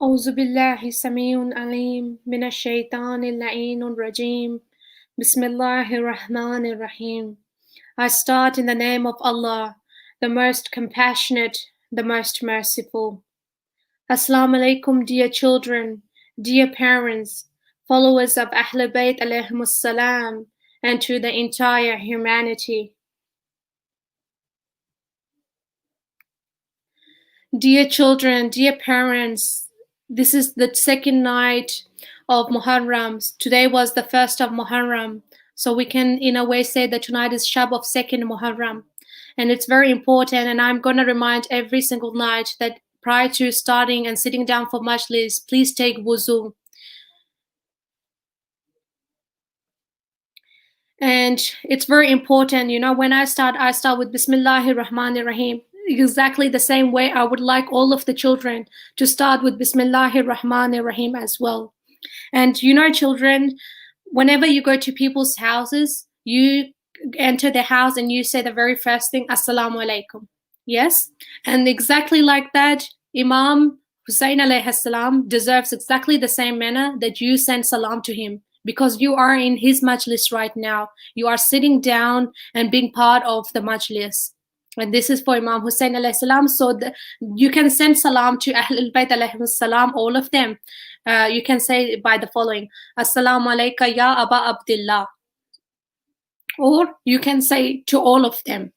أعوذ بالله السميع العليم من الشيطان اللعين الرجيم. بسم الله الرحمن الرحيم. I start in the name of Allah, the most compassionate, the most merciful. Assalamu alaikum, dear children, dear parents, followers of Ahlul Bayt alayhimus salam, and to the entire humanity. Dear children, dear parents, this is the second night of Muharram. Today was the first of Muharram. So we can, in a way, say that tonight is Shab of second Muharram. And it's very important. And I'm going to remind every single night that prior to starting and sitting down for Majlis, please take wuzu. And it's very important, when I start with Bismillahir Rahmanir Rahim. Exactly the same way I would like all of the children to start with Bismillahir Rahmanir Rahim as well. And children, whenever you go to people's houses, you enter the house and you say the very first thing, Assalamu alaikum. Yes? And exactly like that, Imam Hussain alayhi salam deserves exactly the same manner that you send salam to him, because you are in his majlis right now. You are sitting down and being part of the majlis. And this is for Imam Hussain alayhi salam. So you can send salam to Ahlul Bayt alayhi salam, all of them. You can say by the following, Assalamu alayka ya Aba Abdullah. Or you can say to all of them.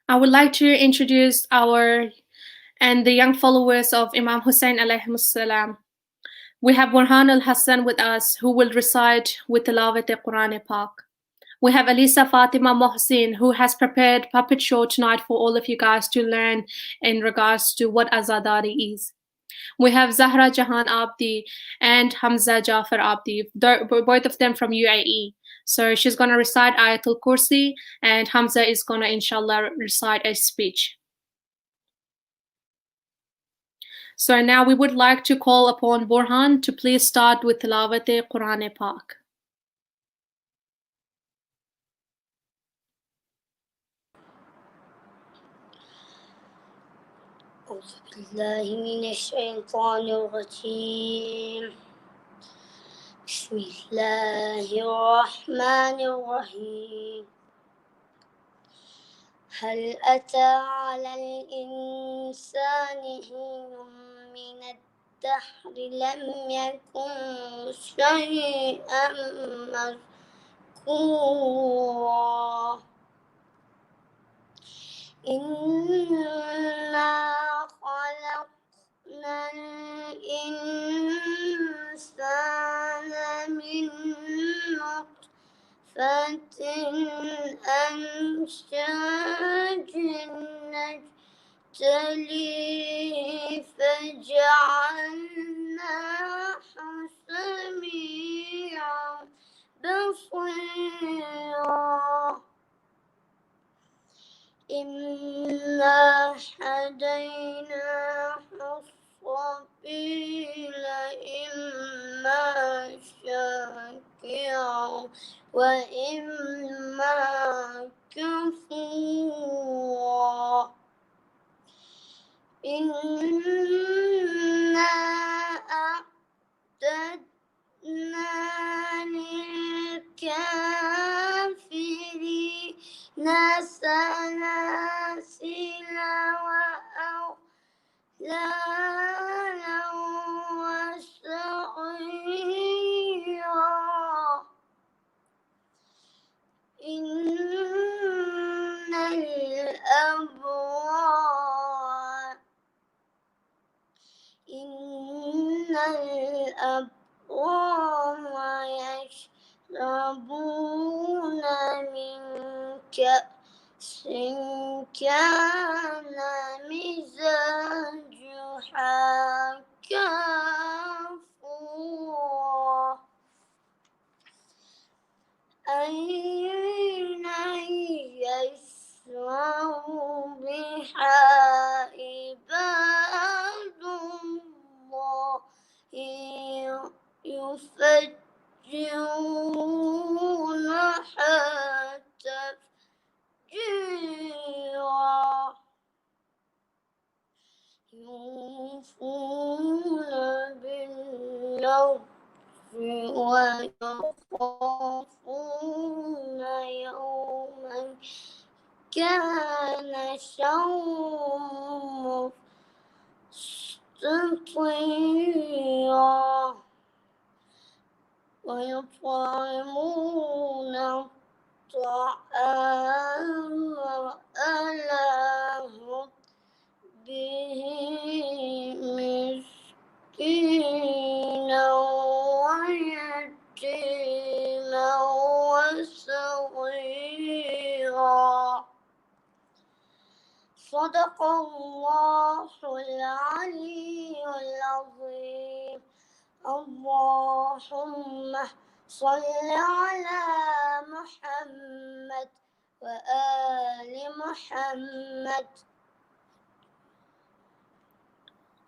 I would like to introduce and the young followers of Imam Hussain alayhi salam. We have Burhan al-Hassan with us, who will recite with Tilawat al-Quran Pak. We have Alisa Fatima Mohsin, who has prepared puppet show tonight for all of you guys to learn in regards to what Azadari is. We have Zahra Jahan Abdi and Hamza Jafar Abdi, both of them from UAE. So she's going to recite Ayatul Kursi, and Hamza is going to, inshallah, recite a speech. So now we would like to call upon Burhan to please start with Tilawat Quran Pak. أعوذ بالله من الشيطان الرجيم. بسم الله الرحمن الرحيم. هل أتى على الإنسان حين من الدهر لم يكن شيئا مذكورا إنا خلقنا الإنسان من نطفة أمشاج نبتليه فجعلناه سميعا بصيرا إنا هديناه السبيل إما شاكرا وإما كفورا إنا أعتدنا للكافرين سلاسل وأغلالا وسعيرا إن الأبرار يشربون من كأس كان مزاجها كافورا أين يشرب بها عباد الله يفجرونها تفجيرا نفس ويخافون يوما كان شره مستطيرا ويطعمون الطعام على حبه مسكينا ويتيما وسعيرا. صدق الله العلي العظيم. اللهم صل على محمد وآل محمد.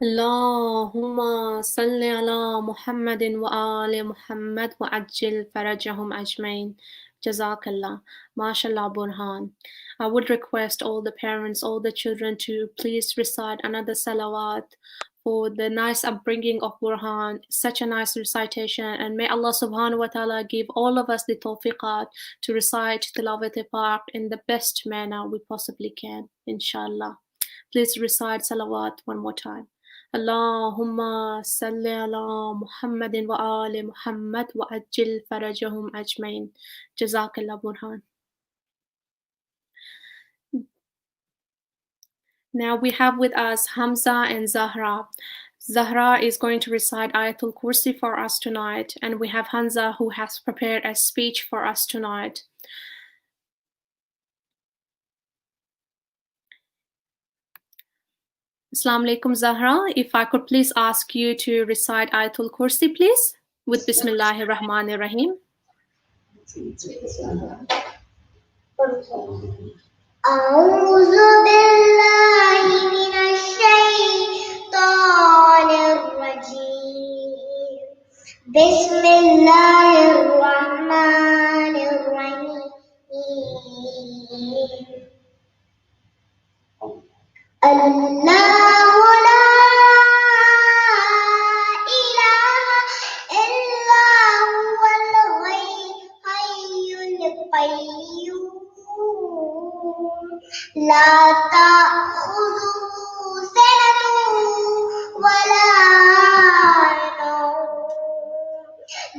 اللهم صل على محمد وآل محمد وعجل فرجهم أجمعين. Jazakallah. MashaAllah Burhan. I would request all the parents, all the children to please recite another salawat for the nice upbringing of Burhan. Such a nice recitation, and may Allah subhanahu wa ta'ala give all of us the tawfiqat to recite Tilawat Park in the best manner we possibly can, inshallah. Please recite salawat one more time. Allahumma salli ala Muhammadin wa ali Muhammad wa ajil farajahum ajmain. Jazakallah Burhan. Now we have with us Hamza and Zahra. Zahra is going to recite Ayatul Kursi for us tonight, and we have Hamza who has prepared a speech for us tonight. Assalamu alaikum Zahra. If I could please ask you to recite Ayatul Kursi, please, with Bismillahir Rahmanir Rahim. أعوذ بالله من الشيطان الرجيم. بسم الله الرحمن الرحيم. الله لا إله إلا هو الحي القيوم لا تأخذه سنة ولا نوم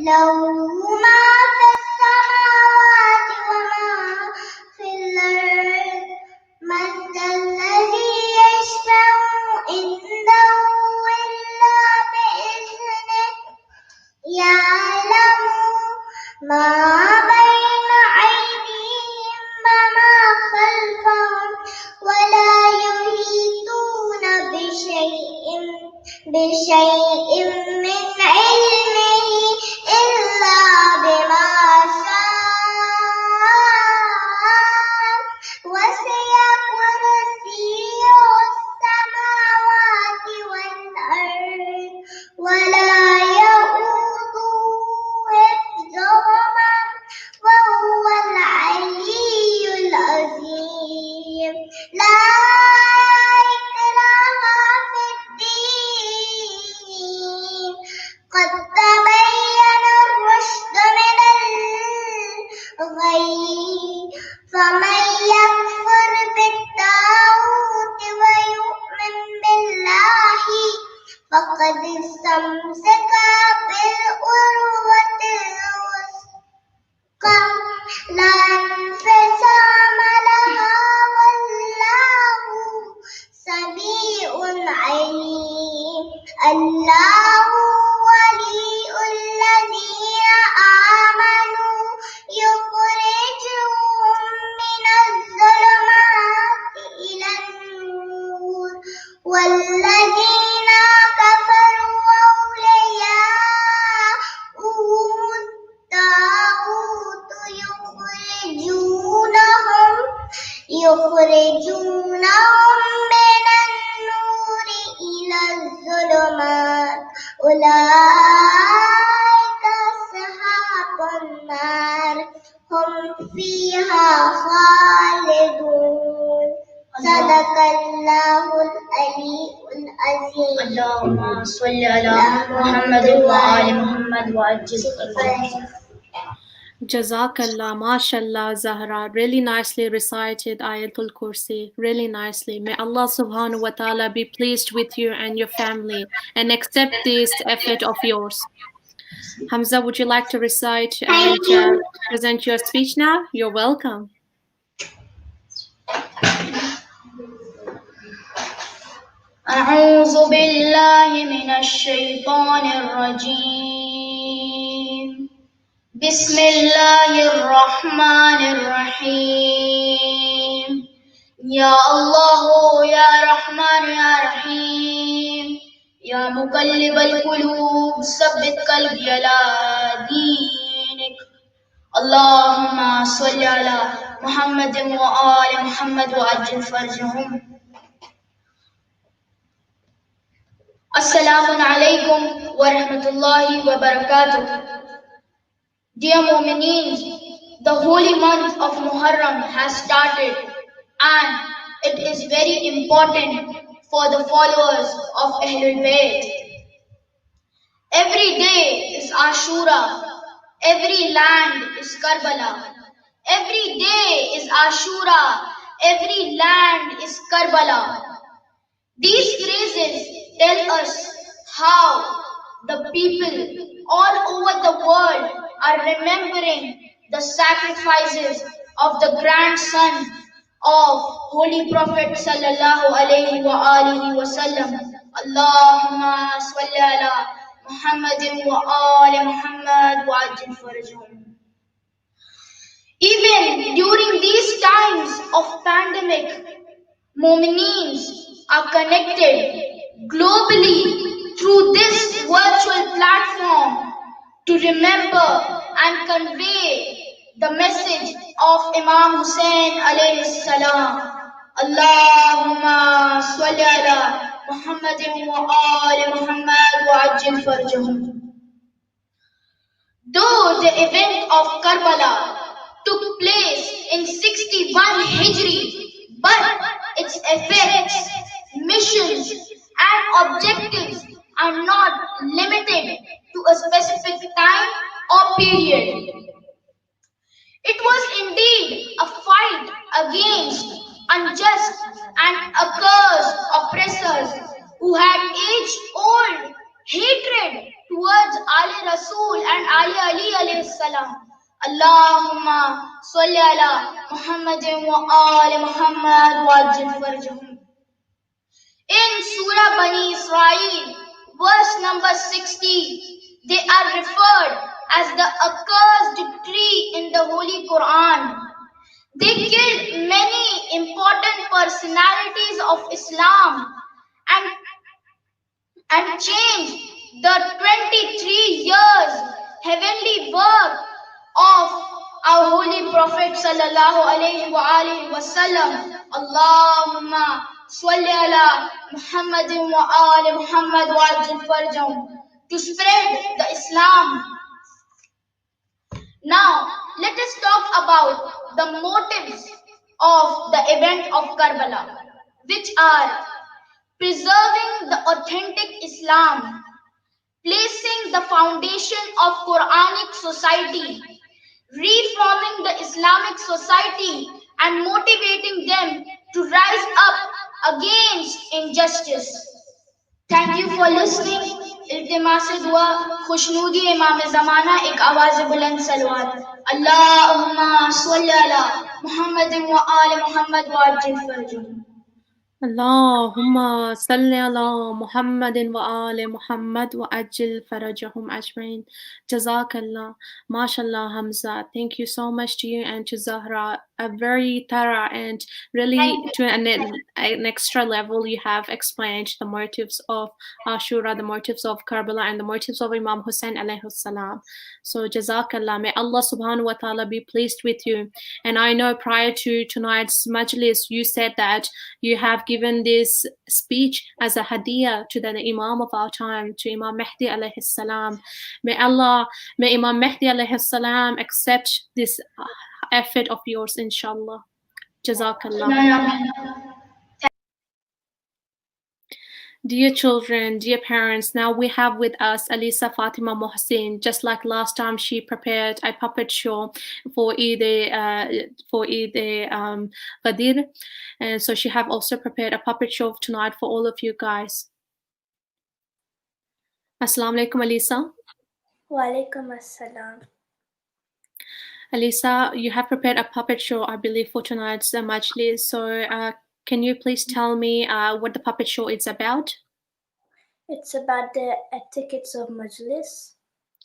له ما في السماوات وما في الأرض. من ذا الذي يشفع عنده إلا بإذنه يعلم ما بين أيديهم وما خلفهم ولا يحيطون بشيء من علمه إلا بما شاء. وسع كرسيه السماوات والأرض ولا يئوده حفظهما وهو العلي العظيم. لا إكراه في الدين قد تبين الرشد من الغي. فمن يكفر بالطاغوت ويؤمن بالله فقد استمسك بالعروة الوثقى لا انفصام لها والله سميع عليم. الله ولي الذين آمنوا يخرجهم من الظلمات إلى النور والذين كفروا أولياؤهم الطاغوت يخرجونهم من النور إلى الظلمات. أولئك أصحاب النار هم فيها خالدون. صدق الله العلي عزيز اللهم صل على محمد وآل محمد وعجل فرجهم. Jazakallah, mashallah, Zahra. Really nicely recited Ayatul Kursi. Really nicely. May Allah subhanahu wa ta'ala be pleased with you and your family and accept this effort of yours. Hamza, would you like to recite and Thank you. present your speech now? You're welcome. أعوذ بالله من الشيطان الرجيم. بسم الله الرحمن الرحيم. يا الله يا رحمن يا رحيم. يا مقلب القلوب ثبت قلبي على دينك. اللهم صل على محمد وآل محمد وعجل فرجهم. Assalamu alaikum wa rahmatullahi wa barakatuh. Dear Mu'mineen, the holy month of Muharram has started and it is very important for the followers of Ahlul Bayt. Every day is Ashura, every land is Karbala. Every day is Ashura, every land is Karbala. These phrases tell us how the people all over the world are remembering the sacrifices of the grandson of Holy Prophet sallallahu alaihi wa alihi wasallam. Allahumma salli ala Muhammadin wa ali Muhammad wa ajil farajhum. Even during these times of pandemic, Mu'mineens are connected globally through this virtual platform to remember and convey the message of Imam Hussain alayhi salam. Allahumma salli ala Muhammadin wa ali Muhammad wa ajil farjahum. Though the event of Karbala took place in 61 Hijri, but its effects, missions, and objectives are not limited to a specific time or period. It was indeed a fight against unjust and accursed oppressors who had age-old hatred towards Ali Rasul and Ali alayhi salam. Allahumma salli ala Muhammadin wa ali Muhammad wa ajil farjahum. In Surah Bani Israel, verse number 60, they are referred as the accursed tree in the Holy Quran. They killed many important personalities of Islam and changed the 23 years heavenly work of our Holy Prophet sallallahu alaihi wa alihi wasallam. Allahumma salli ala Muhammadin wa ali Muhammad wa ajil farjahum, to spread the Islam. Now, let us talk about the motives of the event of Karbala, which are preserving the authentic Islam, placing the foundation of Quranic society, reforming the Islamic society, and motivating them to rise up against injustice. Thank you for listening. इल्तिमास दुआ खुशनूदी इमाम ज़माना एक आवाज़ बुलंद सलवात. अल्लाहुम्मा सल्ली अला मुहम्मदिन व आलि मुहम्मद व अज्जिल फरजहum. Allahumma salli ala Muhammadin wa ali Muhammad wa ajil farajahum ajmain. Jazakallah. MashaAllah, Hamza. Thank you so much to you and to Zahra. A very thorough and really to an extra level you have explained the motives of Ashura, the motives of Karbala, and the motives of Imam Hussain alayhi salam. So Jazakallah. May Allah subhanahu wa ta'ala be pleased with you. And I know prior to tonight's Majlis, you said that you have given this speech as a hadiyah to the Imam of our time, to Imam Mehdi alayhi salam. May Imam Mehdi alayhi salam accept this effort of yours, inshallah. Jazakallah. Dear children, dear parents, now we have with us Alisa Fatima Mohsin. Just like last time, she prepared a puppet show for Eid Ghadir, and so she have also prepared a puppet show tonight for all of you guys. Assalamu alaikum, Alisa. Wa alaikum assalam. Alisa, you have prepared a puppet show, I believe, for tonight's Majlis. So, can you please tell me what the puppet show is about? It's about the etiquettes of Majlis.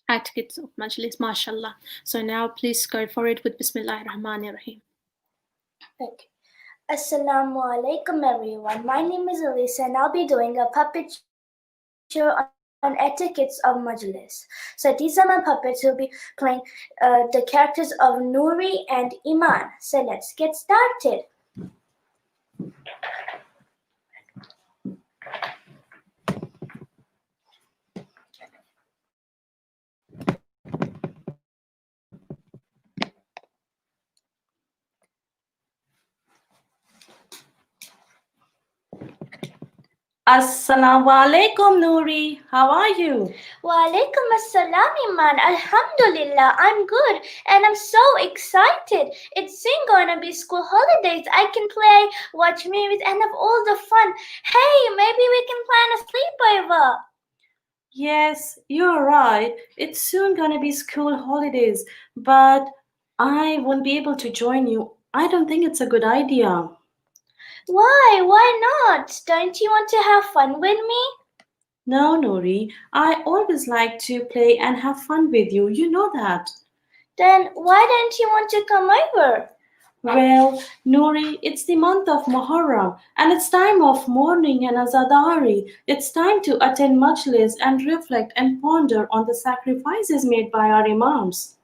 Etiquettes of Majlis, mashallah. So now please go for it with Bismillahir Rahmanir Rahim. Okay. Assalamu alaikum everyone. My name is Alisa and I'll be doing a puppet show on etiquettes of Majlis. So these are my puppets who'll be playing the characters of Nouri and Iman. So let's get started. Assalamu alaikum, Nouri. How are you? Wa alaikum assalam, Iman. Alhamdulillah, I'm good and I'm so excited. It's soon going to be school holidays. I can play, watch movies and have all the fun. Hey, maybe we can plan a sleepover. Yes, you're right. It's soon gonna be school holidays, but I won't be able to join you. I don't think it's a good idea. Why? Why not? Don't you want to have fun with me? No, Nouri. I always like to play and have fun with you. You know that. Then why don't you want to come over? Well, Nouri, it's the month of Muharram and it's time of mourning and azadari. It's time to attend Majlis and reflect and ponder on the sacrifices made by our imams.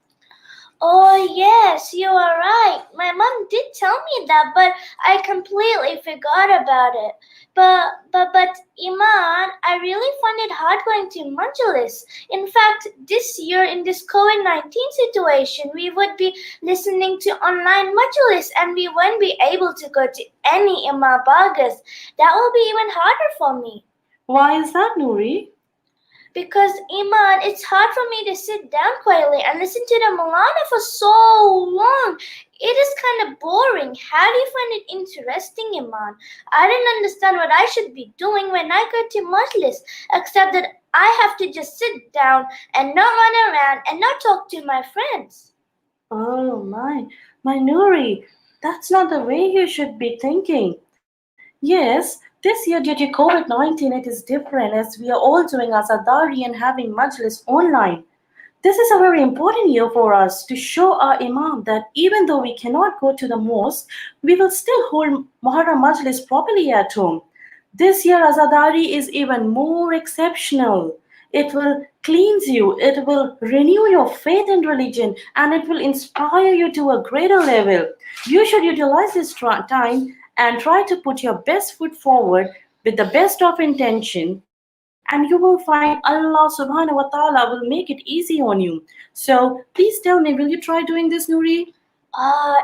Oh yes, you are right. My mom did tell me that, but I completely forgot about it. But Iman, I really find it hard going to Majalis. In fact, this year in this COVID-19 situation, we would be listening to online Majalis and we won't be able to go to any Imam Bagas. That will be even harder for me. Why is that, Nouri? Because Iman, it's hard for me to sit down quietly and listen to the Maulana for so long. It is kind of boring. How do you find it interesting, Iman? I don't understand what I should be doing when I go to Majlis, except that I have to just sit down and not run around and not talk to my friends. Oh my Nouri, that's not the way you should be thinking. Yes, this year due to COVID-19 it is different as we are all doing Azadari and having Majlis online. This is a very important year for us to show our Imam that even though we cannot go to the mosque, we will still hold Muharram Majlis properly at home. This year Azadari is even more exceptional. It will cleanse you, it will renew your faith in religion, and it will inspire you to a greater level. You should utilize this time and try to put your best foot forward with the best of intention, and you will find Allah subhanahu wa ta'ala will make it easy on you. So please tell me, will you try doing this, Nouri?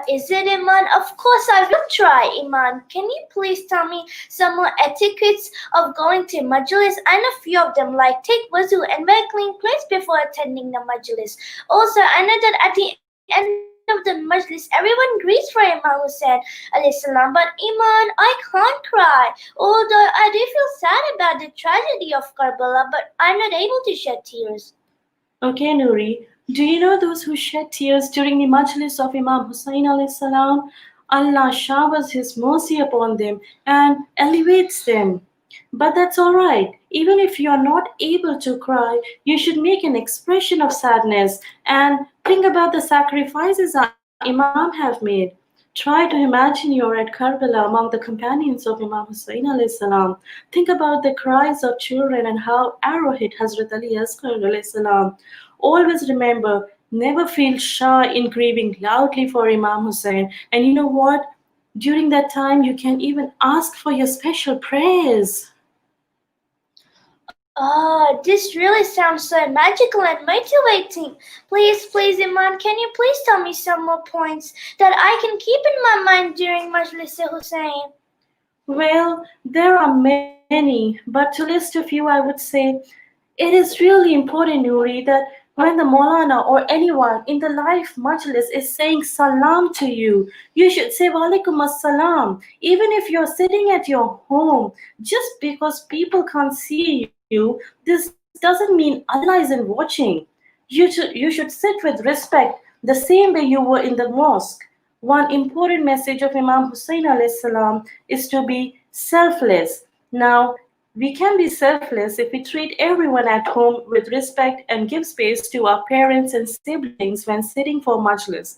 Is it, Iman? Of course I will try, Iman. Can you please tell me some more etiquettes of going to Majlis? I know a few of them, like take wuzu and wear clean clothes before attending the Majlis. Also, I know that at the end of the Majlis, everyone greets for Imam Hussain alayhi salam. But Iman, I can't cry. Although I do feel sad about the tragedy of Karbala, but I'm not able to shed tears. Okay, Nouri. Do you know those who shed tears during the Majlis of Imam Hussain alayhi salam? Allah showers His mercy upon them and elevates them. But that's alright. Even if you are not able to cry, you should make an expression of sadness and think about the sacrifices our Imam have made. Try to imagine you're at Karbala among the companions of Imam Hussain alayhi salam. Think about the cries of children and how arrow hit Hazrat Ali Asghar alayhi salam. Always remember, never feel shy in grieving loudly for Imam Hussain. And you know what? During that time, you can even ask for your special prayers. This really sounds so magical and motivating. Please, Iman, can you please tell me some more points that I can keep in my mind during Majlis Hussain? Well, there are many many, but to list a few, I would say it is really important, Nuri, that when the Maulana or anyone in the life Majlis is saying salam to you, you should say walaikum assalam. Even if you're sitting at your home, just because people can't see you, this doesn't mean Allah isn't watching. You should sit with respect the same way you were in the mosque. One important message of Imam Hussain alayhi salam is to be selfless. Now, we can be selfless if we treat everyone at home with respect and give space to our parents and siblings when sitting for majlis.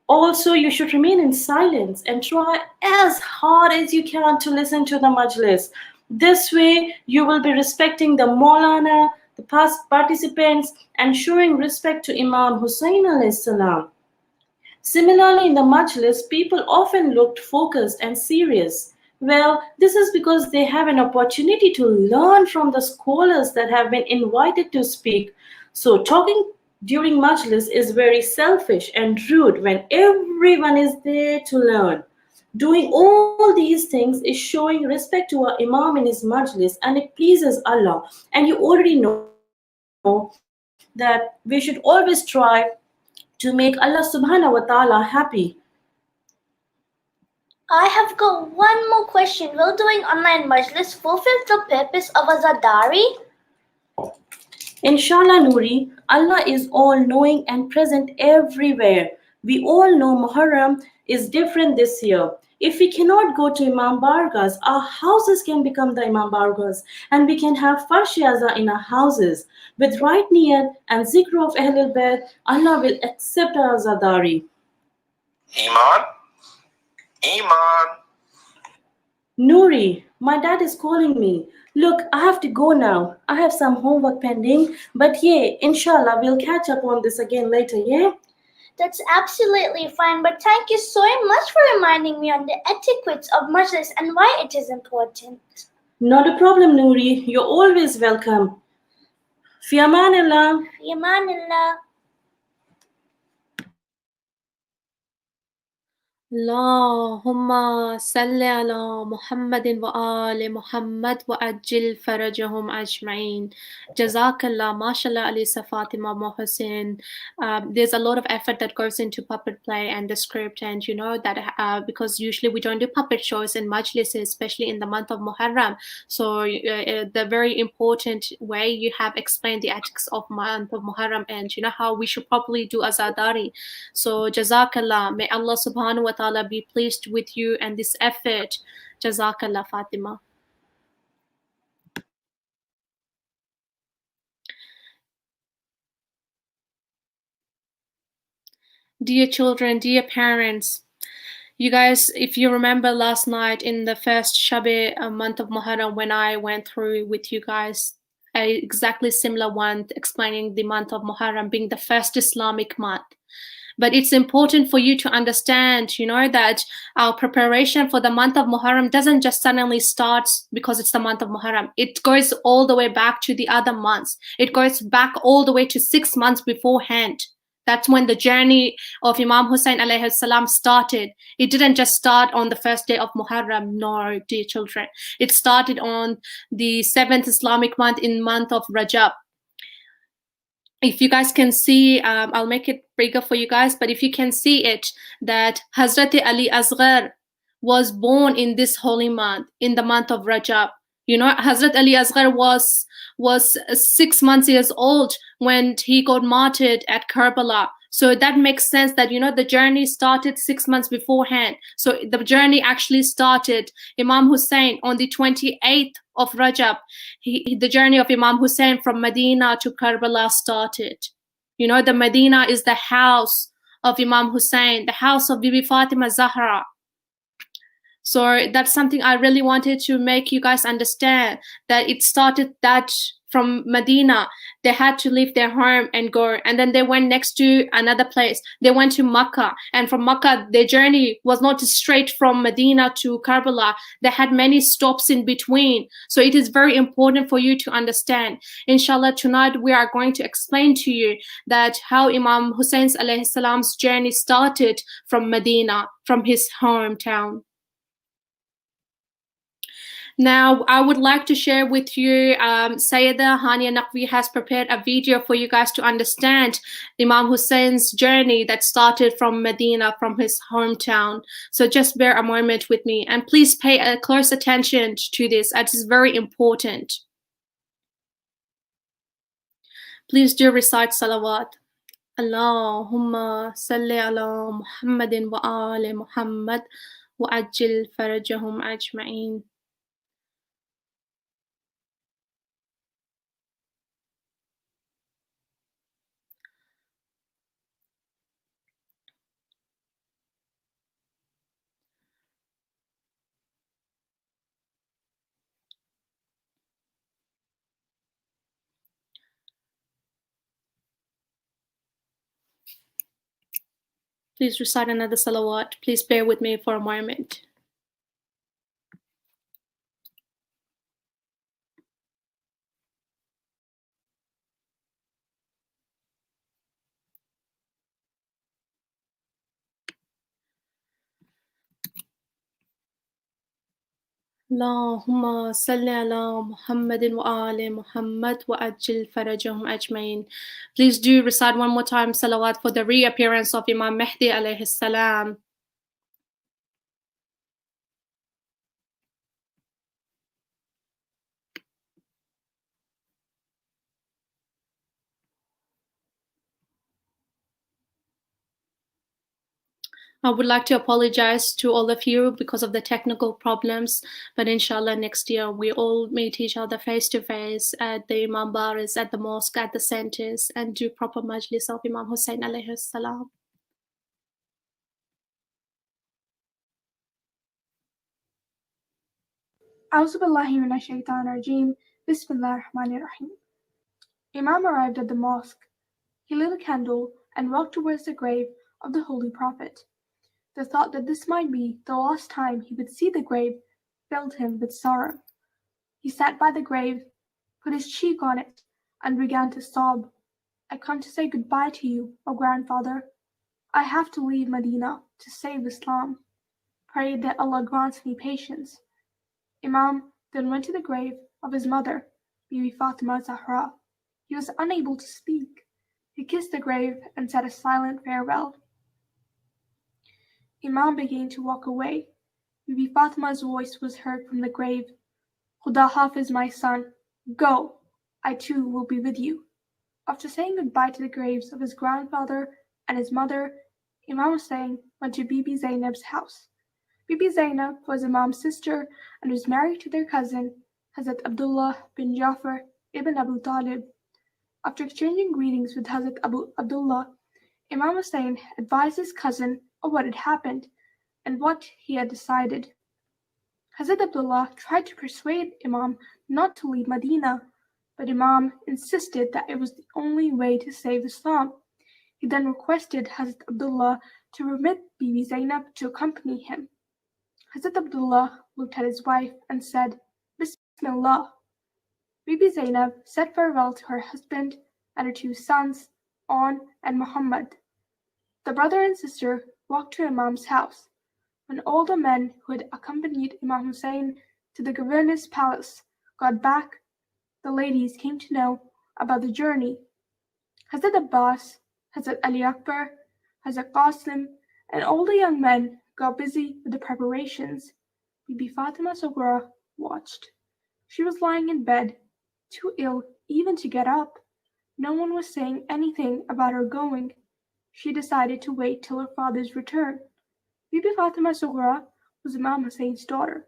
Also, you should remain in silence and try as hard as you can to listen to the majlis. This way, you will be respecting the Maulana, the past participants, and showing respect to Imam Hussain alayhi salam. Similarly, in the Majlis, people often looked focused and serious. Well, this is because they have an opportunity to learn from the scholars that have been invited to speak. So, talking during Majlis is very selfish and rude when everyone is there to learn. Doing all these things is showing respect to our Imam in his Majlis, and it pleases Allah. And you already know that we should always try to make Allah subhanahu wa ta'ala happy. I have got one more question. Will doing online Majlis fulfill the purpose of a Zadari? Inshallah, Nuri, Allah is all knowing and present everywhere. We all know Muharram is different this year. If we cannot go to Imam Bargas, our houses can become the Imam Bargas, and we can have Farshiaza in our houses. With right niyat and zikr of Ahlul Bayt, Allah will accept our Zadari. Iman? Iman? Nuri, my dad is calling me. Look, I have to go now. I have some homework pending, but yeah, inshallah, we'll catch up on this again later, yeah? That's absolutely fine, but thank you so much for reminding me on the etiquettes of Majlis and why it is important. Not a problem, Nuri. You're always welcome. Fi amanillah. Fi amanillah. اللهم صل على محمد وآل محمد وأجل فرجهم أجمعين. Jazakallah, mashallah, Alisa Fatima Mohsin. There's a lot of effort that goes into puppet play and the script, and you know that because usually we don't do puppet shows in majlis, especially in the month of Muharram. So the very important way you have explained the ethics of month of Muharram, and you know how we should properly do azadari. So Jazakallah, may Allah subhanahu wa ta'ala be pleased with you and this effort. Jazakallah, Fatima. Dear children, dear parents, you guys, if you remember last night in the first Shabi month of Muharram when I went through with you guys, a exactly similar one explaining the month of Muharram being the first Islamic month. But it's important for you to understand, you know, that our preparation for the month of Muharram doesn't just suddenly start because it's the month of Muharram. It goes all the way back to the other months. It goes back all the way to 6 months beforehand. That's when the journey of Imam Hussain alayhi salam started. It didn't just start on the first day of Muharram, no, dear children. It started on the 7th Islamic month in month of Rajab. If you guys can see, I'll make it bigger for you guys, but if you can see it, that Hazrat Ali Asghar was born in this holy month, in the month of Rajab. You know, Hazrat Ali Asghar was 6 months years old when he got martyred at Karbala. So that makes sense that, you know, the journey started 6 months beforehand. So the journey actually started, Imam Hussain on the 28th of Rajab, the journey of Imam Hussain from Medina to Karbala started. You know, the Medina is the house of Imam Hussain, the house of Bibi Fatima Zahra. So that's something I really wanted to make you guys understand, that it started that from Medina. They had to leave their home and go, and then they went next to another place. They went to Makkah, and from Makkah, their journey was not straight from Medina to Karbala. They had many stops in between. So it is very important for you to understand. Inshallah, tonight we are going to explain to you that how Imam Hussein's alayhi salam's journey started from Medina, from his hometown. Now, I would like to share with you, Sayyida Hania Naqvi has prepared a video for you guys to understand Imam Hussein's journey that started from Medina, from his hometown. So just bear a moment with me and please pay a close attention to this. It is very important. Please do recite salawat. Allahumma salli ala Muhammadin wa ali Muhammad wa ajil farajahum ajma'in. Please recite another salawat. Please bear with me for a moment. Allahumma salli ala Muhammadin wa ali Muhammad wa ajil farajahum ajmain. Please do recite one more time salawat for the reappearance of Imam Mehdi alayhi salam. I would like to apologize to all of you because of the technical problems, but inshallah next year we all meet each other face to face at the Imam Baris, at the mosque, at the centers, and do proper Majlis of Imam Hussain alayhi salam. A'udhu billahi minash shaitanir rajeem. Bismillahir Rahmanir Rahim. Imam arrived at the mosque. He lit a candle and walked towards the grave of the Holy Prophet. The thought that this might be the last time he would see the grave filled him with sorrow. He sat by the grave, put his cheek on it, and began to sob. I come to say goodbye to you, O grandfather. I have to leave Medina to save Islam. Pray that Allah grants me patience. Imam then went to the grave of his mother, Bibi Fatima Zahra. He was unable to speak. He kissed the grave and said a silent farewell. Imam began to walk away. Bibi Fatima's voice was heard from the grave. Khuda Hafiz, my son, go. I too will be with you. After saying goodbye to the graves of his grandfather and his mother, Imam Hussain went to Bibi Zainab's house. Bibi Zainab was Imam's sister and was married to their cousin, Hazrat Abdullah bin Jafar ibn Abu Talib. After exchanging greetings with Hazrat Abu Abdullah, Imam Hussain advised his cousin of what had happened and what he had decided. Hazrat Abdullah tried to persuade Imam not to leave Medina, but Imam insisted that it was the only way to save Islam. He then requested Hazrat Abdullah to permit Bibi Zainab to accompany him. Hazrat Abdullah looked at his wife and said, Bismillah. Bibi Zainab said farewell to her husband and her two sons, On and Muhammad. The brother and sister walked to Imam's house. When all the men who had accompanied Imam Hussain to the governor's palace got back, the ladies came to know about the journey. Hazrat Abbas, Hazrat Ali Akbar, Hazrat Qasim, and all the young men got busy with the preparations. Bibi Fatima Sughra watched. She was lying in bed, too ill even to get up. No one was saying anything about her going. She decided to wait till her father's return. Bibi Fatima Sughra was Imam Hussein's daughter.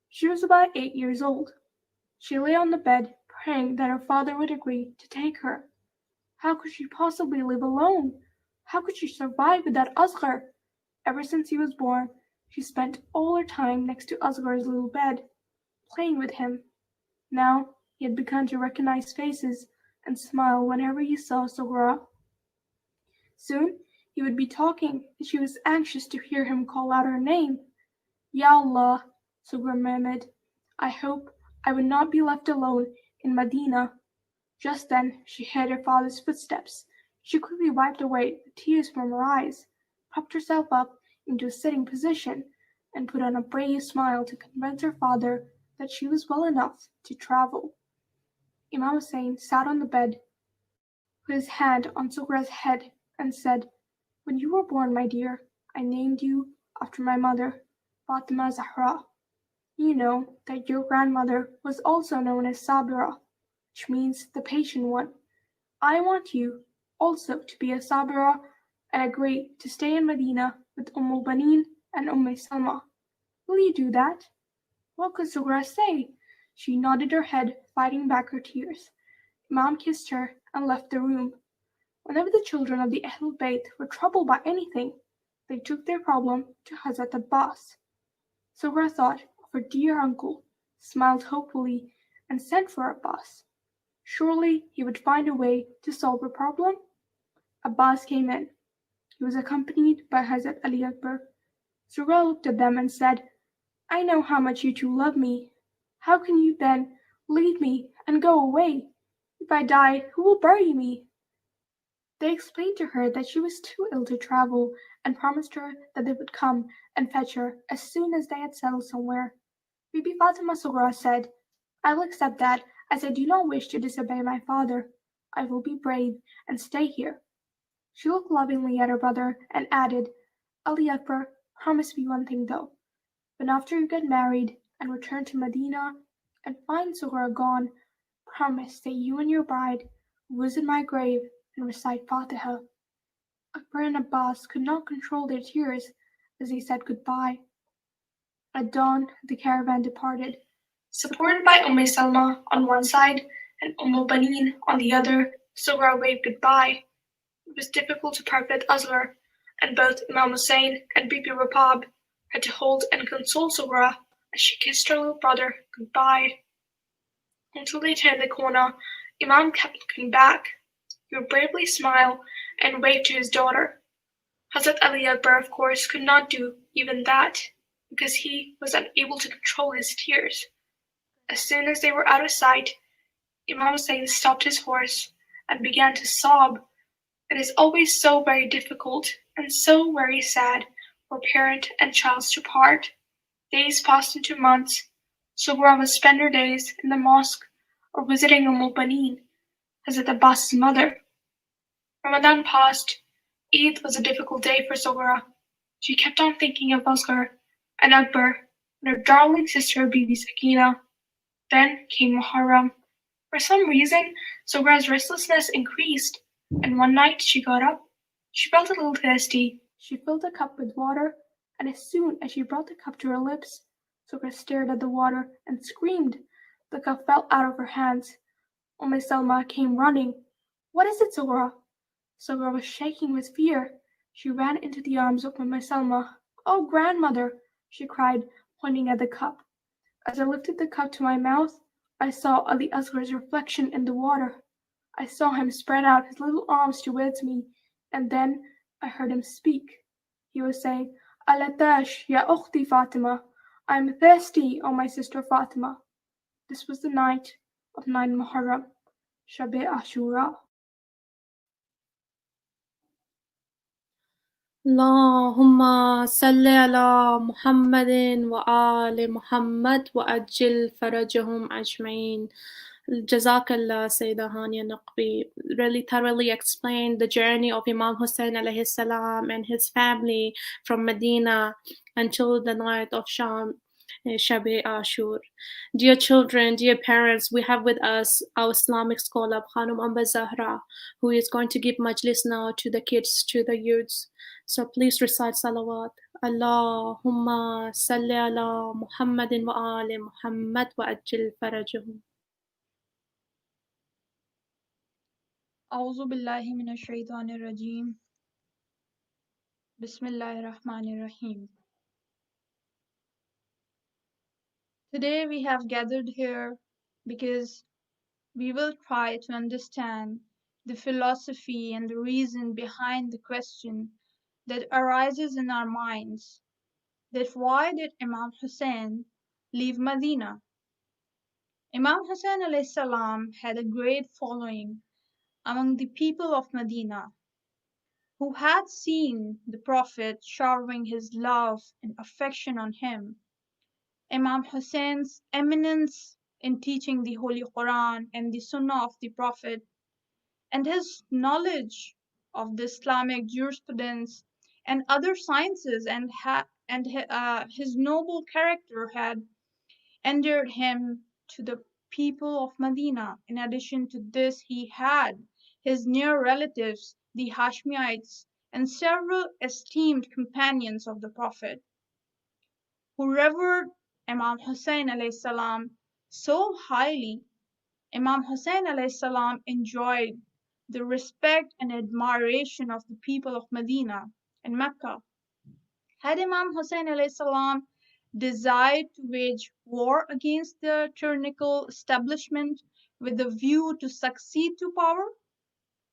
She was about 8 years old. She lay on the bed, praying that her father would agree to take her. How could she possibly live alone? How could she survive without Asghar? Ever since he was born, she spent all her time next to Asghar's little bed, playing with him. Now he had begun to recognize faces and smile whenever he saw Sughra. Soon he would be talking, and she was anxious to hear him call out her name. Ya Allah, Sughra murmured, I hope I would not be left alone in Medina. Just then she heard her father's footsteps. She quickly wiped away the tears from her eyes, propped herself up into a sitting position, and put on a brave smile to convince her father that she was well enough to travel. Imam Hussain sat on the bed, put his hand on Sughra's head, and said, "When you were born, my dear, I named you after my mother, Fatima Zahra. You know that your grandmother was also known as Sabira, which means the patient one. I want you also to be a Sabira and agree to stay in Medina with al-Baneen and Salma. Will you do that?" What could Sughra say? She nodded her head, fighting back her tears. Imam kissed her and left the room. Whenever the children of the Ahlul Bayt were troubled by anything, they took their problem to Hazrat Abbas. Sughra thought of her dear uncle, smiled hopefully, and sent for Abbas. Surely he would find a way to solve her problem? Abbas came in. He was accompanied by Hazrat Ali Akbar. Sughra looked at them and said, "I know how much you two love me. How can you then leave me and go away? If I die, who will bury me?" They explained to her that she was too ill to travel, and promised her that they would come and fetch her as soon as they had settled somewhere. Bibi Fatima Sughra said, "I will accept that, as I do not wish to disobey my father. I will be brave and stay here." She looked lovingly at her brother and added, "Ali Akbar, promise me one thing though. When after you get married and return to Medina and find Sughra gone, promise that you and your bride will visit my grave and recite Fatiha." Akbar and Abbas could not control their tears as they said goodbye. At dawn, the caravan departed. Supported by Salma on one side and Baneen on the other, Sughra waved goodbye. It was difficult to part with Asghar, and both Imam Hussain and Bibi Rapab had to hold and console Sughra as she kissed her little brother goodbye. Until they turned the corner, Imam kept looking back. He would bravely smile and wave to his daughter. Hazrat Ali Akbar, of course, could not do even that, because he was unable to control his tears. As soon as they were out of sight, Imam Hussain stopped his horse and began to sob. It is always so very difficult and so very sad for parent and child to part. Days passed into months. Sughra would spend her days in the mosque or visiting Baneen, Hazrat Abbas's mother. Ramadan passed. Eid was a difficult day for Sughra. She kept on thinking of Asghar and Akbar and her darling sister Bibi Sakina. Then came Muharram. For some reason, Sughra's restlessness increased, and one night she got up. She felt a little thirsty. She filled a cup with water, and as soon as she brought the cup to her lips, Sughra stared at the water and screamed. The cup fell out of her hands. Salma came running. "What is it, Sughra?" Sughra was shaking with fear. She ran into the arms of Salma. "Oh, grandmother!" she cried, pointing at the cup. As I lifted the cup to my mouth, I saw Ali Asghar's reflection in the water. I saw him spread out his little arms towards me, and then I heard him speak. He was saying, "Alatash, ya ukhti Fatima. I am thirsty, O my sister Fatima." This was the night of 9 Muharram, Shab-e Ashura. اللهم صل على محمد وآل محمد وأجل فرجهم أجمعين. Jazakallah, Sayyidah Hania Naqvi really thoroughly explained the journey of Imam Hussain alayhi salam and his family from Medina until the night of Shab-e Ashur. Dear children, dear parents, we have with us our Islamic scholar Khanum Amba Zahra, who is going to give majlis now to the kids, to the youths. So please recite salawat. Allahumma salli ala Muhammadin wa ali Muhammad wa ajil farajahum. أعوذ بالله من الشيطان الرجيم بسم الله الرحمن الرحيم. Today we have gathered here because we will try to understand the philosophy and the reason behind the question that arises in our minds, that why did Imam Hussain leave Medina? Imam Hussain alayhi salam had a great following among the people of Medina, who had seen the Prophet showering his love and affection on him. Imam Hussein's eminence in teaching the Holy Quran and the Sunnah of the Prophet, and his knowledge of the Islamic jurisprudence and other sciences, his noble character had endeared him to the people of Medina. In addition to this, he had his near relatives, the Hashmites, and several esteemed companions of the Prophet, who revered Imam Hussain alayhi salam so highly. Imam Hussain alayhi salam enjoyed the respect and admiration of the people of Medina and Mecca. Had Imam Hussain alayhi salam desired to wage war against the tyrannical establishment with a view to succeed to power,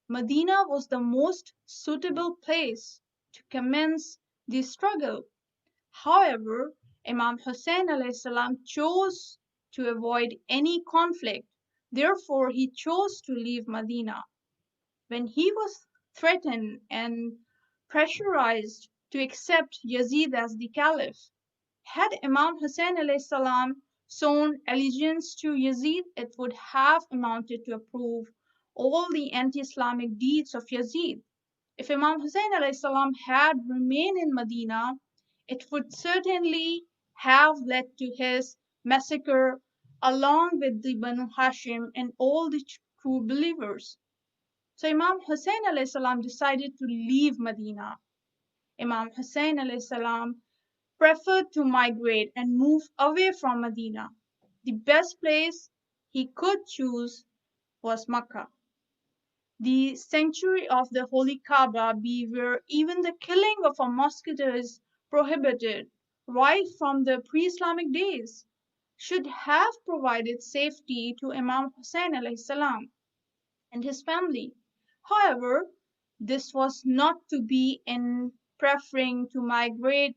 Medina was the most suitable place to commence the struggle. However, Imam Hussain alayhi salam chose to avoid any conflict. Therefore, he chose to leave Medina. When he was threatened and pressurized to accept Yazid as the caliph, had Imam Hussain alayhi salam shown allegiance to Yazid, it would have amounted to approve all the anti-Islamic deeds of Yazid. If Imam Hussain alayhi salam had remained in Medina, it would certainly have led to his massacre along with the Banu Hashim and all the true believers. So Imam Hussain alayhi salam decided to leave Medina. Imam Hussain alayhi salam preferred to migrate and move away from Medina. The best place he could choose was Makkah, the sanctuary of the Holy Kaaba, where even the killing of a mosquito is prohibited right from the pre-Islamic days, should have provided safety to Imam Hussain alayhi salam and his family. However, this was not to be in preferring to migrate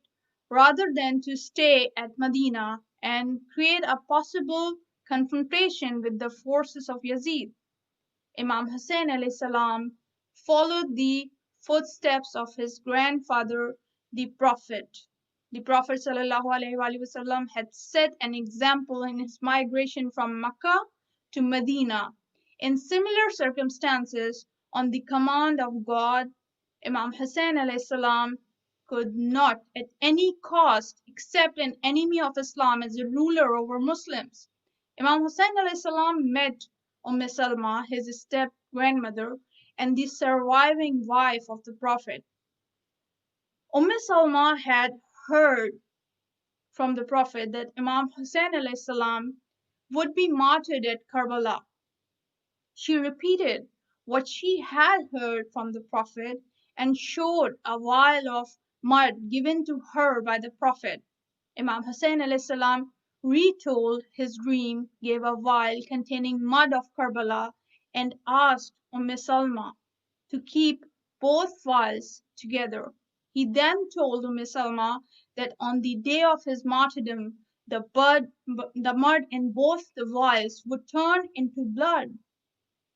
rather than to stay at Medina and create a possible confrontation with the forces of Yazid. Imam Hussain alayhi salam followed the footsteps of his grandfather, the Prophet. The Prophet sallallahu alaihi wasallam had set an example in his migration from Mecca to Medina. In similar circumstances, on the command of God, Imam Hussain alayhi salam could not at any cost accept an enemy of Islam as a ruler over Muslims. Imam Hussain alayhi salam met Salma, his step grandmother, and the surviving wife of the Prophet. Salma had heard from the Prophet that Imam Hussain alayhi salam would be martyred at Karbala. She repeated what she had heard from the Prophet and showed a vial of mud given to her by the Prophet. Imam Hussain alayhi salam retold his dream, gave a vial containing mud of Karbala, and asked Salma to keep both vials together. He then told Salma that on the day of his martyrdom, the mud in both the vials would turn into blood.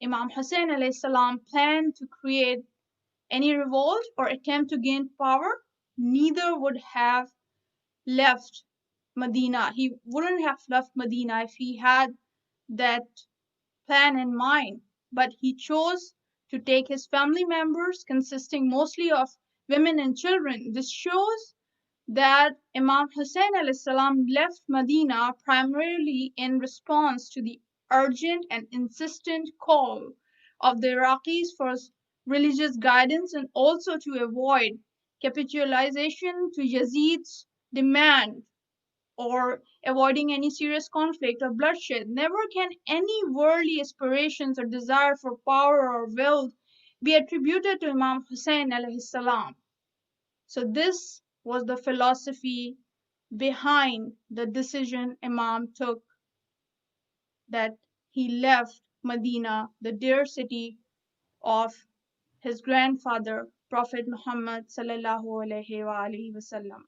Imam Hussain alayhi salam planned to create any revolt or attempt to gain power. Neither would have left Medina. He wouldn't have left Medina if he had that plan in mind, but he chose to take his family members, consisting mostly of women and children. This shows that Imam Hussain alayhi salam left Medina primarily in response to the urgent and insistent call of the Iraqis for religious guidance and also to avoid capitulation to Yazid's demand or avoiding any serious conflict or bloodshed. Never can any worldly aspirations or desire for power or wealth be attributed to Imam Hussain alayhi salam. So this was the philosophy behind the decision Imam took, that he left Medina, the dear city of his grandfather, Prophet Muhammad sallallahu alaihi wasallam.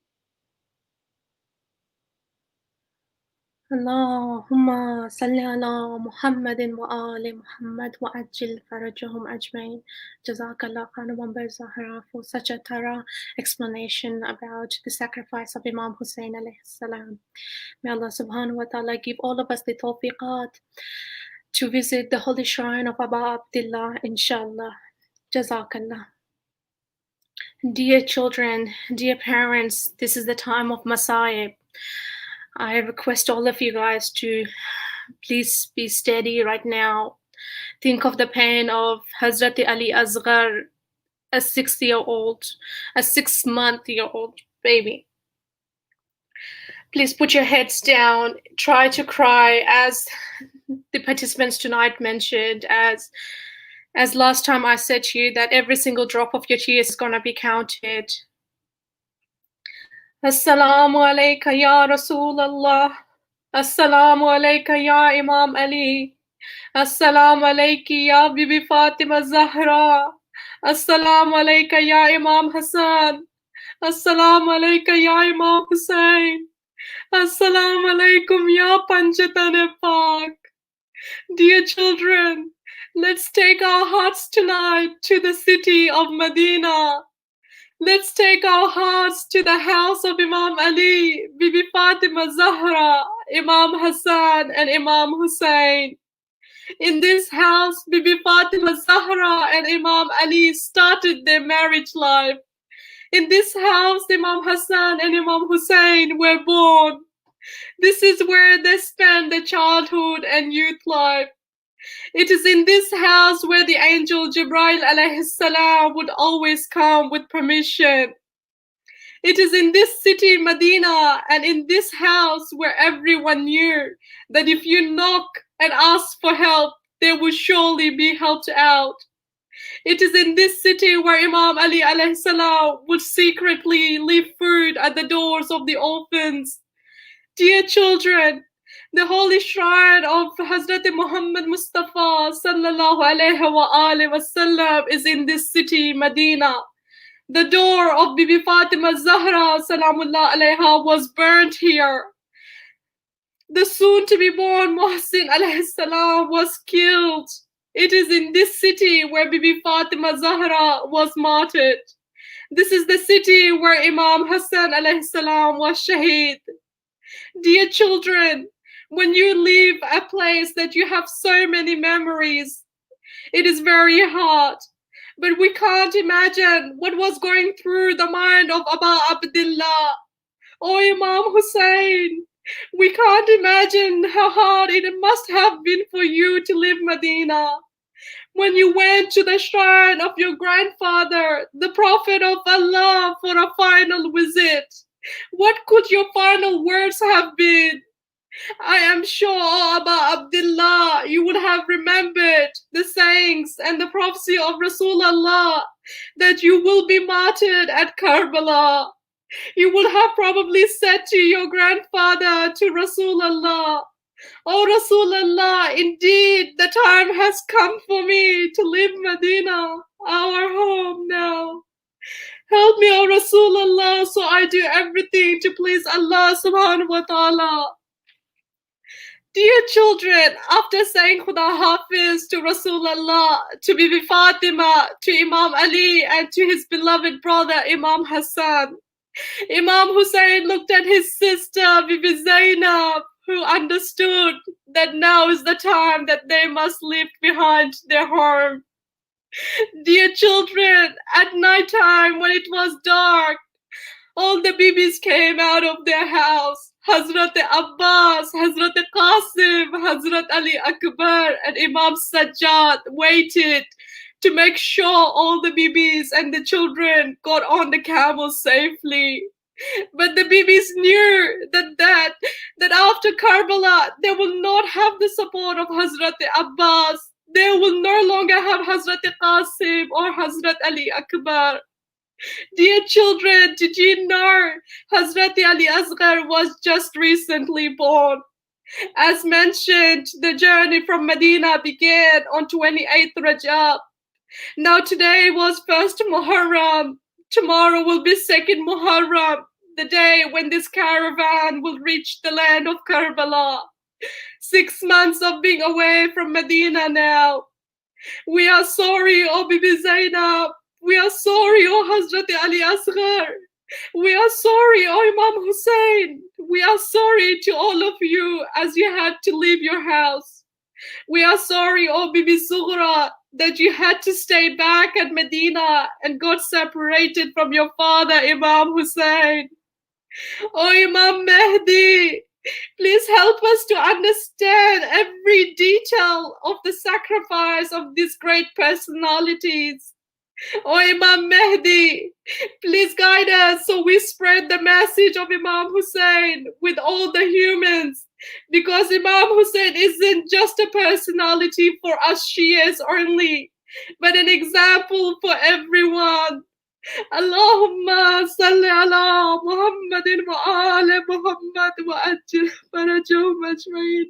اللهم صل على محمد وآل محمد وعجل فرجهم أجمعين. Jazakallah Khan Zahra for such a thorough explanation about the sacrifice of Imam Hussain alayhi salam. May Allah subhanahu wa ta'ala give all of us the tawfiqat to visit the holy shrine of Aba Abdullah, inshallah. Jazakallah. Dear children, dear parents, this is the time of Masa'ib. I request all of you guys to please be steady right now. Think of the pain of Hazrat Ali Asghar, a 6-year-old, a 6-month-old baby. Please put your heads down. Try to cry, as the participants tonight mentioned, as last time I said to you that every single drop of your tears is going to be counted. Assalamu alayka ya Rasulallah. Assalamu alayka ya Imam Ali. Assalamu alayki ya Bibi Fatima Zahra. Assalamu alayka ya Imam Hussain. Assalamu alayka ya Imam Hussain. Assalamu alaykum ya Panjatan Pak. Dear children, let's take our hearts tonight to the city of Medina. Let's take our hearts to the house of Imam Ali, Bibi Fatima Zahra, Imam Hassan, and Imam Hussain. In this house, Bibi Fatima Zahra and Imam Ali started their marriage life. In this house, Imam Hassan and Imam Hussain were born. This is where they spent their childhood and youth life. It is in this house where the angel Jibreel alayhi salam would always come with permission. It is in this city, Medina, and in this house where everyone knew that if you knock and ask for help, they will surely be helped out. It is in this city where Imam Ali alayhi salam would secretly leave food at the doors of the orphans. Dear children, the holy shrine of Hazrat Muhammad Mustafa sallallahu alayhi wa alihi wasallam is in this city, Medina. The door of Bibi Fatima Zahra salamullah alayha was burnt here. The soon-to-be-born Muhsin alayhi salam was killed. It is in this city where Bibi Fatima Zahra was martyred. This is the city where Imam Hussain alayhi salam was shaheed. Dear children, when you leave a place that you have so many memories, it is very hard. But we can't imagine what was going through the mind of Aba Abdullah or Imam Hussain. We can't imagine how hard it must have been for you to leave Medina. When you went to the shrine of your grandfather, the Prophet of Allah, for a final visit, what could your final words have been? I am sure, Aba Abdullah, you would have remembered the sayings and the prophecy of Rasulullah that you will be martyred at Karbala. You would have probably said to your grandfather, to Rasulullah, "Oh Rasulullah, indeed the time has come for me to leave Medina, our home now. Help me, O Rasulullah, so I do everything to please Allah subhanahu wa ta'ala." Dear children, after saying Khuda Hafiz to Rasulullah, to Bibi Fatima, to Imam Ali, and to his beloved brother Imam Hassan, Imam Hussain looked at his sister Bibi Zainab, who understood that now is the time that they must leave behind their home. Dear children, at night time when it was dark, all the bibis came out of their house. Hazrat Abbas, Hazrat Qasim, Hazrat Ali Akbar, and Imam Sajjad waited to make sure all the bibis and the children got on the camels safely. But the bibis knew that after Karbala, they will not have the support of Hazrat Abbas. They will no longer have Hazrat Qasim or Hazrat Ali Akbar. Dear children, did you know Hazrat Ali Asghar was just recently born? As mentioned, the journey from Medina began on 28th Rajab. Now today was 1st Muharram. Tomorrow will be 2nd Muharram. the day when this caravan will reach the land of Karbala. 6 months of being away from Medina now. We are sorry, O Bibi Zainab. We are sorry, O Hazrat Ali Asghar. We are sorry, O Imam Hussain. We are sorry to all of you as you had to leave your house. We are sorry, O Bibi Sughra, that you had to stay back at Medina and got separated from your father, Imam Hussain. O Imam Mehdi, please help us to understand every detail of the sacrifice of these great personalities. O Imam Mehdi, please guide us so we spread the message of Imam Hussain with all the humans, because Imam Hussain isn't just a personality for us Shias only, but an example for everyone. Allahumma salli ala Muhammadin wa ala Muhammad wa ajil farajahum ajma'in.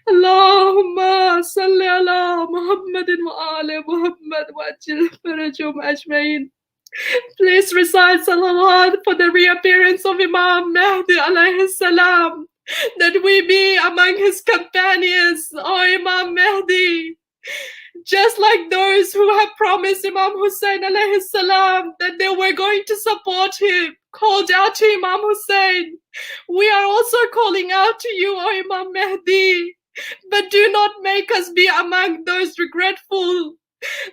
Allahumma salli ala Muhammadin wa ala Muhammad wa ajil farajahum ajma'in. Please recite salawat for the reappearance of Imam Mahdi alayhi salam, that we be among his companions, O Imam Mahdi. Just like those who have promised Imam Hussain alayhi salam that they were going to support him, called out to Imam Hussain, we are also calling out to you, O Imam Mehdi. But do not make us be among those regretful,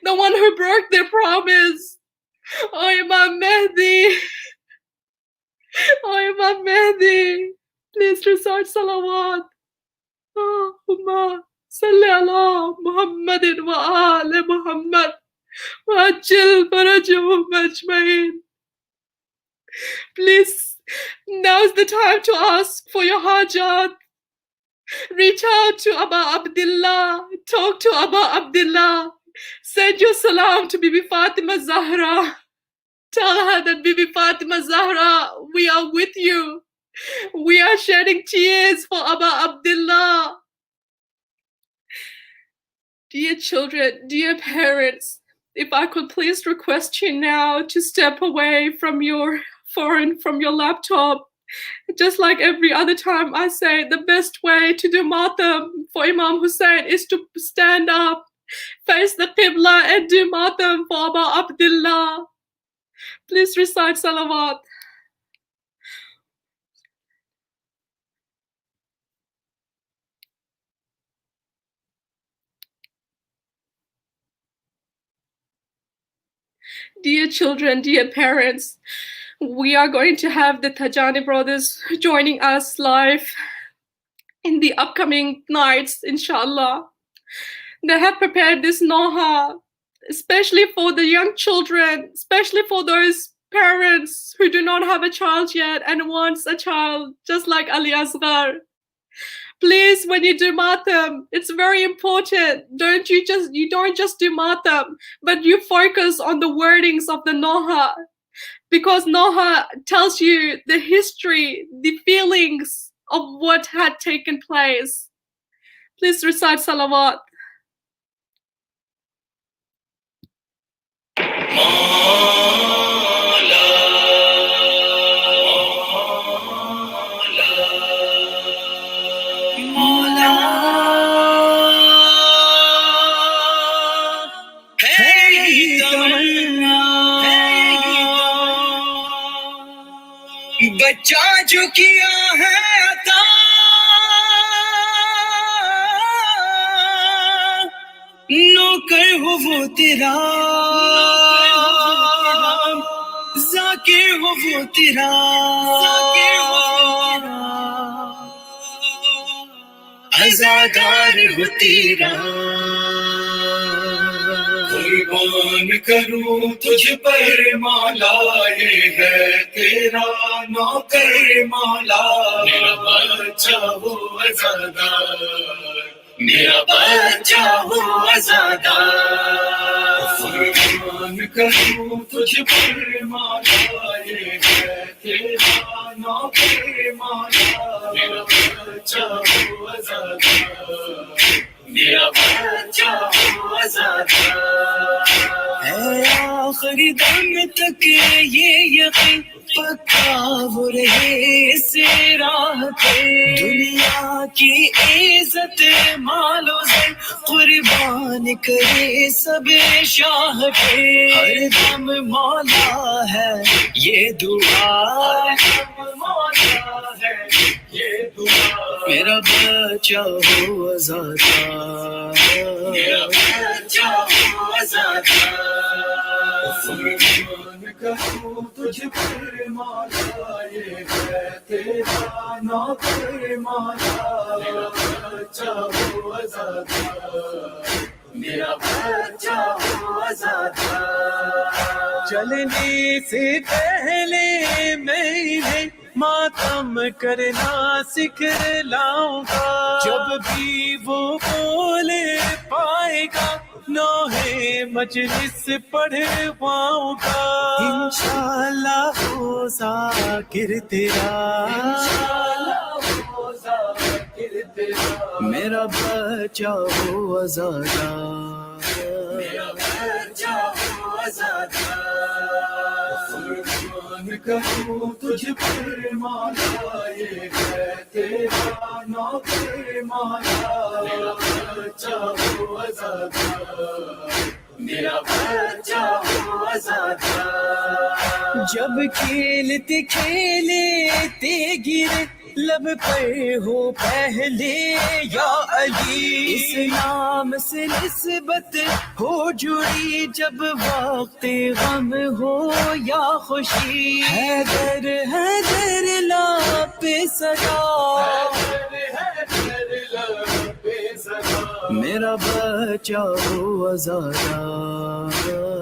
the one who broke their promise. O Imam Mehdi, O Imam Mehdi, please recite salawat. Allahumma salli ala Muhammadin wa ala Muhammad wa ajil farajahum ajma'in. Please, now's the time to ask for your hajat. Reach out to Aba Abdullah, talk to Aba Abdullah, send your salam to Bibi Fatima Zahra. Tell her that Bibi Fatima Zahra, we are with you. We are shedding tears for Aba Abdullah. Dear children, dear parents, if I could please request you now to step away from your phone, from your laptop. Just like every other time I say, the best way to do matam for Imam Hussain is to stand up, face the Qibla and do matam for Aba Abdullah. Please recite salawat. Dear children, dear parents, we are going to have the Tajani brothers joining us live in the upcoming nights, inshallah. They have prepared this noha, especially for the young children, especially for those parents who do not have a child yet and wants a child, just like Ali Asghar. Please, when you do matam, it's very important. You don't just do matam, but you focus on the wordings of the noha, because noha tells you the history, the feelings of what had taken place. Please recite salawat. बच्चा जो किया है अता नौकर हो वो तेरा जाकिर हो वो तेरा आज़ादार हो तेरा कुर्बान करूं तुझ पर मौला ये है तेरा नौकर मौला मेरा बच्चा हो आज़ादार मेरा बच्चा हो आज़ादार कुर्बान करूं तुझ पर मौला ये है तेरा नौकर मौला मेरा बच्चा हो आज़ादार मेरा बच्चा हो आज़ादार है आखिरी दम तक ये यकीन پکا وہ رہے اس راہ پہ. دنیا کی عزت مالو سے قربان کرے سب شاہ پہ. ہر دم مولا ہے یہ دعا، میرا بچہ ہو آزادہ، میرا بچہ ہو آزادہ. قربان کروں تجھ پر مولا، یہ ہے تیرا نوکر مولا. میرا بچہ ہو آزادہ، میرا بچہ ہو آزادہ. چلنے سے پہلے میں انہیں ماتم کرنا سکھلاؤں گا. جب بھی وہ بولے پائے گا نوحے مجلس پڑھواؤں گا. انشاءاللہ ہو ذاکر تیرا، میرا بچہ ہو آزادہ، میرا بچہ ہو آزادہ. قربان کروں تجھ پر مولا، یہ ہے تیرا نوکر مولا. میرا بچہ ہو آزادہ، میرا بچہ ہو آزادہ. جب کھیلتے کھیلتے گرے لب پر ہو پہلے یا علی، اس نام سے نسبت ہو جڑی جب وقت غم ہو یا خوشی. حیدر حیدر لا پہ صدا، میرا بچہ ہو آزادہ،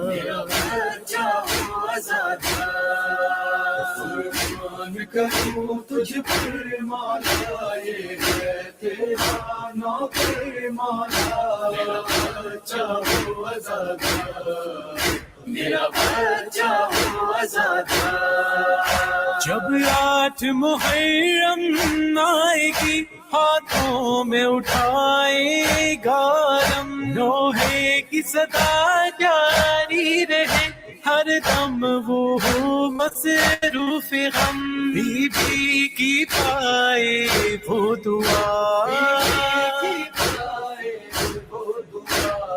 میرا بچہ ہو آزادہ. قربان کروں تجھ پر مولا، یہ ہے تیرا نوکر مولا. میرا بچہ ہو آزادہ، میرا بچہ ہو آزادہ. جب 8 محرم آئے گی ہاتھوں میں اٹھائے گا رم، نوحے کی صدا جاری رہے ہر دم وہ ہو مصروف غم. بی بی کی پائے وہ دعا،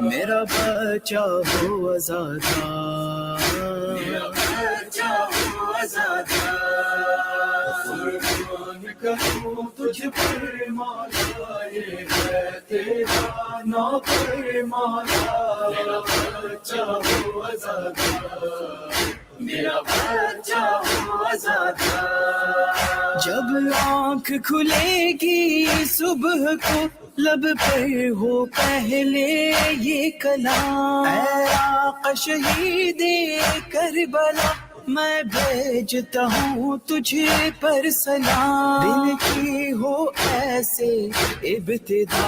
میرا بچہ ہو آزادہ، میرا بچہ ہو آزادہ. قربان کروں تجھ پر مولا، یہ ہے تیرا نوکر مولا. میرا بچہ ہو آزادہ، میرا بچہ ہو آزادہ. جب آنکھ کھلے گی صبح کو لب پہ ہو پہلے یہ کلام، اے آقا شہید کربلا میں بھیجتا ہوں تجھے پر سلام. دل کی ہو ایسے ابتدا،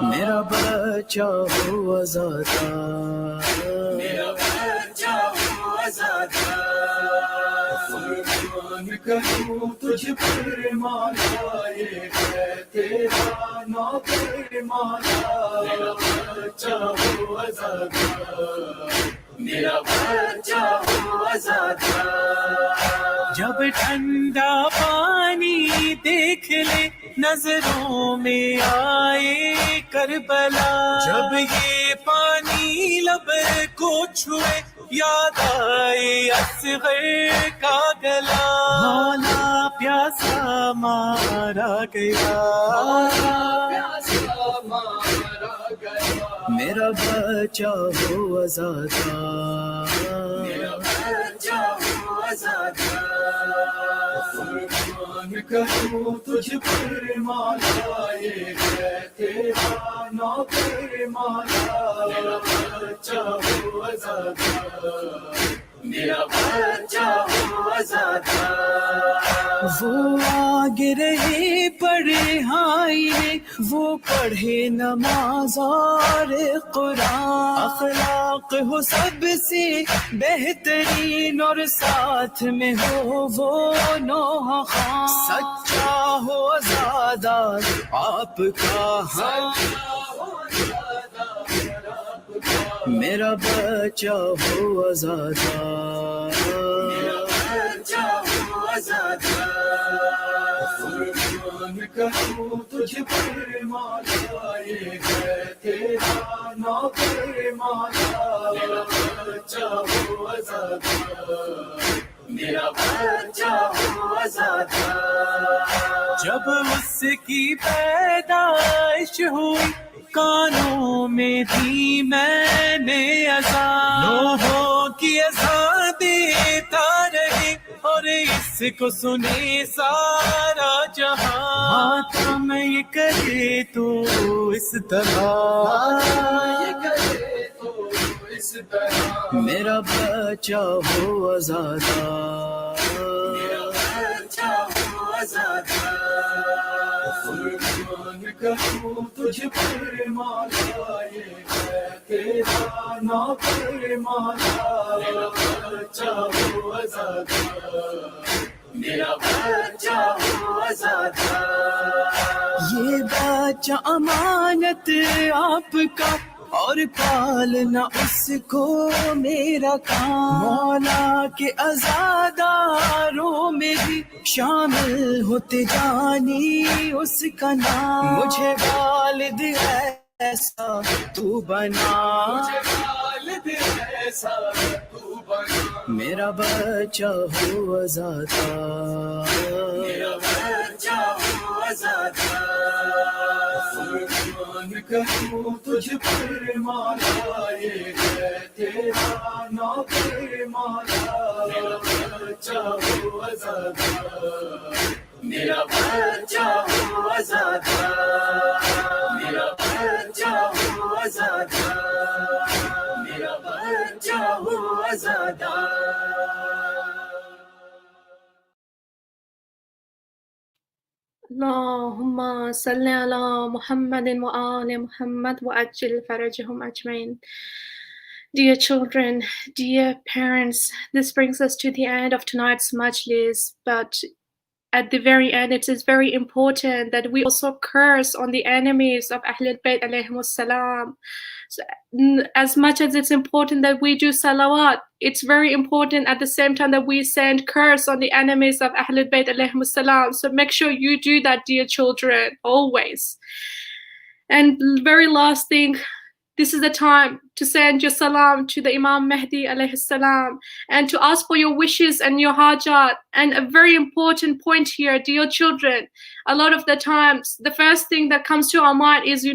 میرا بچہ ہو آزادہ، میرا بچہ ہو آزادہ. قربان کروں تجھ پر مولا، یہ ہے تیرا نوکر مولا. میرا بچہ ہو آزادہ، میرا بچہ ہو آزادہ. جب ٹھنڈا پانی دیکھ لے نظروں میں آئے کربلا، جب یہ پانی لب کو چھوئے یاد آئے اصغر کا گلا. مولا پیاسا مارا گیا، میرا بچہ ہو آزادہ، میرا بچہ ہو آزادہ. قربان کروں تجھ پر مولا، یہ ہے تیرا نوکر مولا. میرا بچہ ہو آزادہ، میرا بچہ ہو آزادہ. وہ آگے رہے پڑھائی میں، وہ پڑھے نماز اور قرآن. اخلاق ہو سب سے بہترین اور ساتھ میں ہو وہ نوح خان. سچا ہو آزادہ آپ کا، ہاں میرا بچہ ہو آزادار، میرا بچہ ہو آزادار، قربان کروں تجھ پر مولا، یہ ہے تیرا نافرمانا، میرا بچہ ہو آزادار، میرا بچہ ہو آزادار۔ جب اس کی پیدائش ہوئی کانوں میں دی میں نے اذان، لوگوں کی اذان دیتا رہے اور اس کو سنے سارا جہاں، ماتم یہ کرے تو اس طرح، میرا بچہ ہو آزادار، میرا بچہ ہو آزادار، قربان کروں تجھ پر مولا، یہ ہے تیرا نافرمانا، میرا بچہ ہو آزادار، میرا بچہ ہو آزادار۔ یہ بچہ امانت آپ کا اور پالنا اس کو میرا کام، مولا کے عزاداروں میں بھی شامل ہوتے جانی اس کا نام، مجھے والد ایسا تو بنا، مجھے والد ایسا تو بنا، میرا بچہ ہو آزادار، میرا بچہ ہو آزادار، قربان کروں تجھ پر مولا، یہ ہے تیرا نافرمانا، میرا بچہ ہو آزادار، میرا بچہ ہو آزادار، میرا بچہ ہو آزادار، میرا بچہ ہو آزادار۔ اللهم صل على Muhammad وآل Muhammad وعجل فرجهم أجمعين. Dear children, dear parents, this brings us to the end of tonight's Majlis, but at the very end, it is very important that we also curse on the enemies of Ahlul Bayt alayhimus salam. So, as much as it's important that we do salawat, it's very important at the same time that we send curse on the enemies of Ahlul Bayt alayhimus salam. So make sure you do that, dear children, always. And very last thing, this is the time to send your salam to the Imam Mehdi alayhi salam and to ask for your wishes and your hajat. And a very important point here, dear children, a lot of the times, the first thing that comes to our mind is,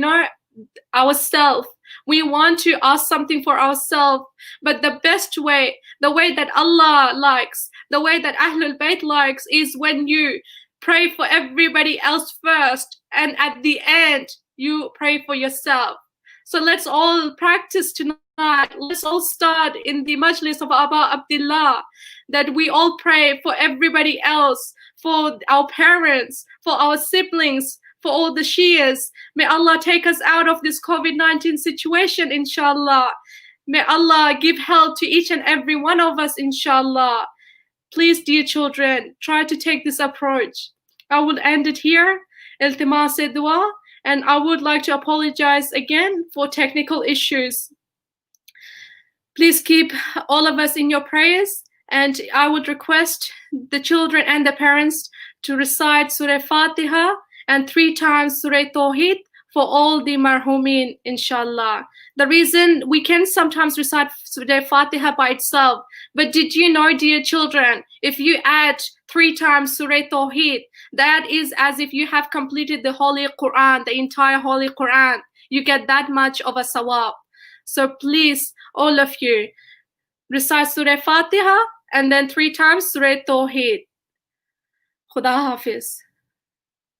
ourselves. We want to ask something for ourselves, but the best way, the way that Allah likes, the way that Ahlul Bayt likes, is when you pray for everybody else first, and at the end, you pray for yourself. So let's all practice tonight. Let's all start in the Majlis of Aba Abdullah, that we all pray for everybody else, for our parents, for our siblings, for all the Shias. May Allah take us out of this COVID-19 situation, inshallah. May Allah give help to each and every one of us, inshallah. Please, dear children, try to take this approach. I will end it here. Iltimas dua. And I would like to apologize again for technical issues. Please keep all of us in your prayers. And I would request the children and the parents to recite Surah Fatiha and 3 times Surah Tawheed for all the marhumin, inshallah. The reason we can sometimes recite Surah Fatiha by itself, but did you know, dear children, if you add 3 times Surah Tawheed, that is as if you have completed the Holy Quran, the entire Holy Quran. You get that much of a sawab. So please, all of you, recite Surah Fatiha and then 3 times Surah Tawheed. Khuda Hafiz.